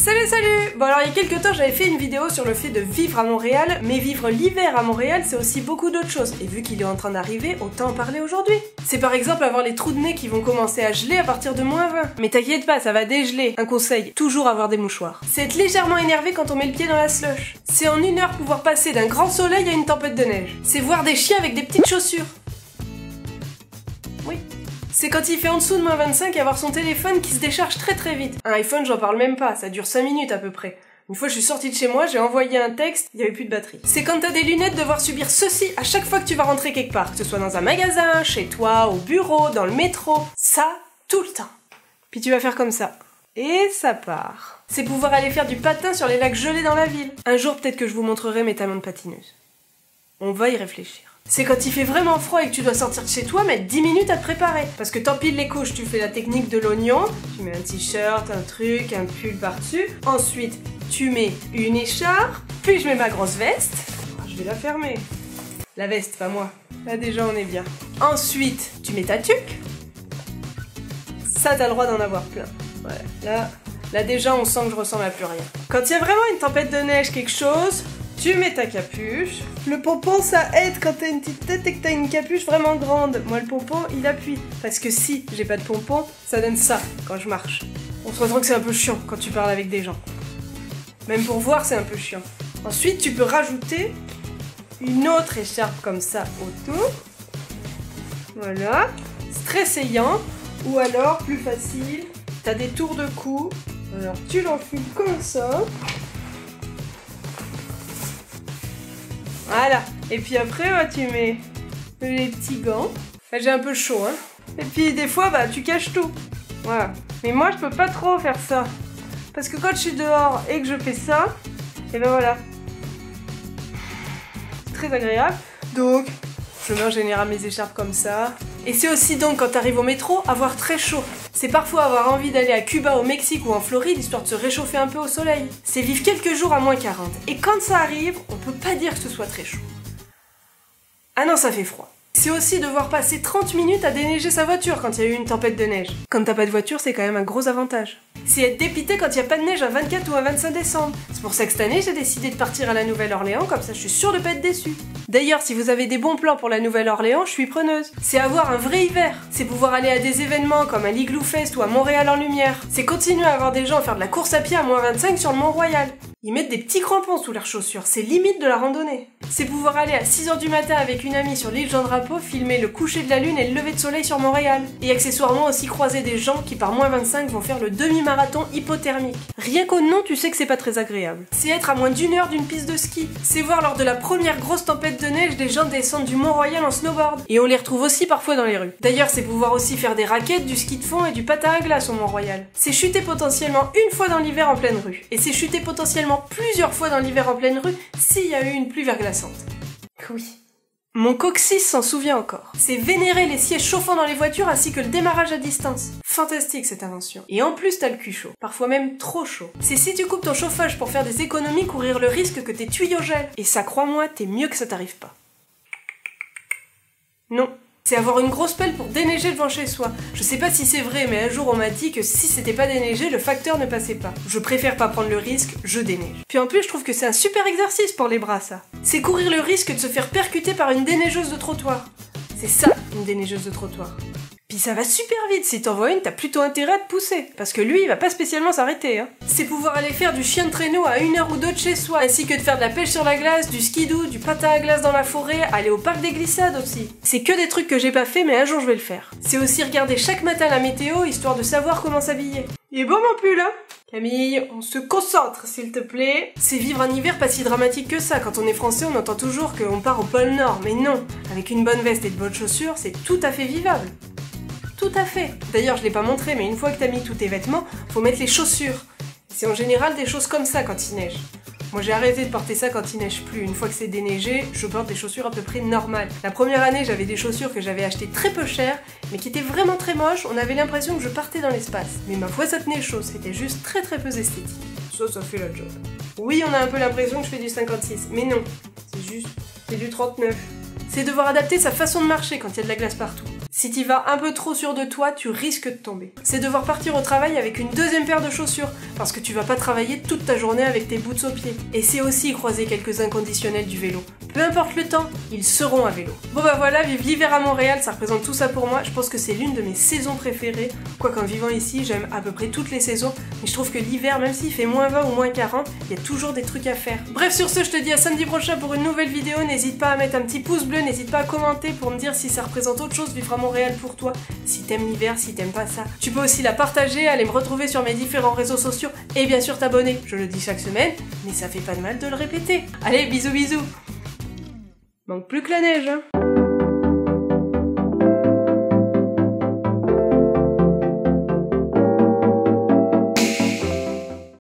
Salut! Bon alors il y a quelques temps j'avais fait une vidéo sur le fait de vivre à Montréal, mais vivre l'hiver à Montréal c'est aussi beaucoup d'autres choses, et vu qu'il est en train d'arriver, autant en parler aujourd'hui. C'est par exemple avoir les trous de nez qui vont commencer à geler à partir de -20. Mais t'inquiète pas, ça va dégeler. Un conseil, toujours avoir des mouchoirs. C'est être légèrement énervé quand on met le pied dans la slush. C'est en 1 heure pouvoir passer d'un grand soleil à une tempête de neige. C'est voir des chiens avec des petites chaussures. Oui. C'est quand il fait en dessous de -25 et avoir son téléphone qui se décharge très vite. Un iPhone, j'en parle même pas, ça dure 5 minutes à peu près. Une fois je suis sortie de chez moi, j'ai envoyé un texte, il y avait plus de batterie. C'est quand t'as des lunettes devoir subir ceci à chaque fois que tu vas rentrer quelque part, que ce soit dans un magasin, chez toi, au bureau, dans le métro. Ça, tout le temps. Puis tu vas faire comme ça. Et ça part. C'est pouvoir aller faire du patin sur les lacs gelés dans la ville. Un jour peut-être que je vous montrerai mes talons de patineuse. On va y réfléchir. C'est quand il fait vraiment froid et que tu dois sortir de chez toi, mettre 10 minutes à te préparer. Parce que t'empiles les couches, tu fais la technique de l'oignon, tu mets un t-shirt, un truc, un pull par-dessus. Ensuite, tu mets une écharpe, puis je mets ma grosse veste. Oh, je vais la fermer. La veste, pas moi. Là déjà on est bien. Ensuite, tu mets ta tuque. Ça, t'as le droit d'en avoir plein. Ouais, là déjà on sent que je ressemble à plus rien. Quand il y a vraiment une tempête de neige, quelque chose... Tu mets ta capuche. Le pompon, ça aide quand t'as une petite tête et que t'as une capuche vraiment grande. Moi, le pompon, il appuie. Parce que si j'ai pas de pompon, ça donne ça quand je marche. On se retrouve que c'est un peu chiant quand tu parles avec des gens. Même pour voir, c'est un peu chiant. Ensuite, tu peux rajouter une autre écharpe comme ça autour. Voilà. C'est très saillant. Ou alors, plus facile, t'as des tours de cou. Alors, tu l'enfiles comme ça. Voilà, et puis après tu mets les petits gants. Là, j'ai un peu chaud, hein. Et puis des fois, bah tu caches tout. Voilà. Mais moi je peux pas trop faire ça. Parce que quand je suis dehors et que je fais ça, et ben voilà. C'est très agréable. Donc, je mets en général mes écharpes comme ça. Et c'est aussi donc quand t'arrives au métro, avoir très chaud. C'est parfois avoir envie d'aller à Cuba, au Mexique ou en Floride, histoire de se réchauffer un peu au soleil. C'est vivre quelques jours à -40. Et quand ça arrive, on peut pas dire que ce soit très chaud. Ah non, ça fait froid. C'est aussi devoir passer 30 minutes à déneiger sa voiture quand il y a eu une tempête de neige. Quand t'as pas de voiture, c'est quand même un gros avantage. C'est être dépité quand il y a pas de neige un 24 ou un 25 décembre. C'est pour ça que cette année, j'ai décidé de partir à la Nouvelle-Orléans, comme ça je suis sûre de pas être déçue. D'ailleurs, si vous avez des bons plans pour la Nouvelle-Orléans, je suis preneuse. C'est avoir un vrai hiver. C'est pouvoir aller à des événements comme un l'Igloo Fest ou à Montréal en lumière. C'est continuer à avoir des gens faire de la course à pied à -25 sur le Mont-Royal. Ils mettent des petits crampons sous leurs chaussures, c'est limite de la randonnée. C'est pouvoir aller à 6 h du matin avec une amie sur l'île Jean-Drapeau, filmer le coucher de la lune et le lever de soleil sur Montréal. Et accessoirement aussi croiser des gens qui par -25 vont faire le demi-marathon hypothermique. Rien qu'au nom, tu sais que c'est pas très agréable. C'est être à moins d'1 heure d'une piste de ski. C'est voir lors de la première grosse tempête de neige des gens descendre du Mont-Royal en snowboard. Et on les retrouve aussi parfois dans les rues. D'ailleurs, c'est pouvoir aussi faire des raquettes, du ski de fond et du patin à glace au Mont-Royal. C'est chuter potentiellement une fois dans l'hiver en pleine rue. Et c'est chuter potentiellement plusieurs fois dans l'hiver en pleine rue s'il y a eu une pluie verglaçante. Oui. Mon coccyx s'en souvient encore. C'est vénérer les sièges chauffants dans les voitures ainsi que le démarrage à distance. Fantastique cette invention. Et en plus t'as le cul chaud. Parfois même trop chaud. C'est si tu coupes ton chauffage pour faire des économies, courir le risque que tes tuyaux gèlent. Et ça, crois-moi, t'es mieux que ça t'arrive pas. Non. C'est avoir une grosse pelle pour déneiger devant chez soi. Je sais pas si c'est vrai, mais un jour on m'a dit que si c'était pas déneigé, le facteur ne passait pas. Je préfère pas prendre le risque, je déneige. Puis en plus, je trouve que c'est un super exercice pour les bras, ça. C'est courir le risque de se faire percuter par une déneigeuse de trottoir. C'est ça, une déneigeuse de trottoir. Puis ça va super vite, si t'en vois une, t'as plutôt intérêt à te pousser. Parce que lui, il va pas spécialement s'arrêter, hein. C'est pouvoir aller faire du chien de traîneau à 1 heure ou 2 de chez soi, ainsi que de faire de la pêche sur la glace, du skidoo, du patin à glace dans la forêt, aller au parc des glissades aussi. C'est que des trucs que j'ai pas fait, mais un jour je vais le faire. C'est aussi regarder chaque matin la météo, histoire de savoir comment s'habiller. Il est beau mon pull, hein? Camille, on se concentre, s'il te plaît. C'est vivre un hiver pas si dramatique que ça. Quand on est français, on entend toujours qu'on part au pôle Nord, mais non. Avec une bonne veste et de bonnes chaussures, c'est tout à fait vivable. Tout à fait. D'ailleurs, je l'ai pas montré, mais une fois que t'as mis tous tes vêtements, faut mettre les chaussures. C'est en général des choses comme ça quand il neige. Moi, j'ai arrêté de porter ça quand il neige plus. Une fois que c'est déneigé, je porte des chaussures à peu près normales. La première année, j'avais des chaussures que j'avais achetées très peu chères, mais qui étaient vraiment très moches. On avait l'impression que je partais dans l'espace. Mais ma foi, ça tenait chaud. C'était juste très peu esthétique. Ça fait la job. Oui, on a un peu l'impression que je fais du 56, mais non. C'est juste, c'est du 39. C'est devoir adapter sa façon de marcher quand il y a de la glace partout. Si t'y vas un peu trop sûr de toi, tu risques de tomber. C'est devoir partir au travail avec une deuxième paire de chaussures, parce que tu vas pas travailler toute ta journée avec tes boots aux pieds. Et c'est aussi croiser quelques inconditionnels du vélo. Peu importe le temps, ils seront à vélo. Bon bah voilà, vivre l'hiver à Montréal, ça représente tout ça pour moi. Je pense que c'est l'une de mes saisons préférées. Quoiqu'en vivant ici, j'aime à peu près toutes les saisons, mais je trouve que l'hiver, même s'il fait moins 20 ou moins 40, il y a toujours des trucs à faire. Bref, sur ce, je te dis à samedi prochain pour une nouvelle vidéo. N'hésite pas à mettre un petit pouce bleu, n'hésite pas à commenter pour me dire si ça représente autre chose vivre à Montréal pour toi, si t'aimes l'hiver, si t'aimes pas ça. Tu peux aussi la partager, aller me retrouver sur mes différents réseaux sociaux et bien sûr t'abonner. Je le dis chaque semaine, mais ça fait pas de mal de le répéter. Allez, bisous bisous. Manque plus que la neige, hein.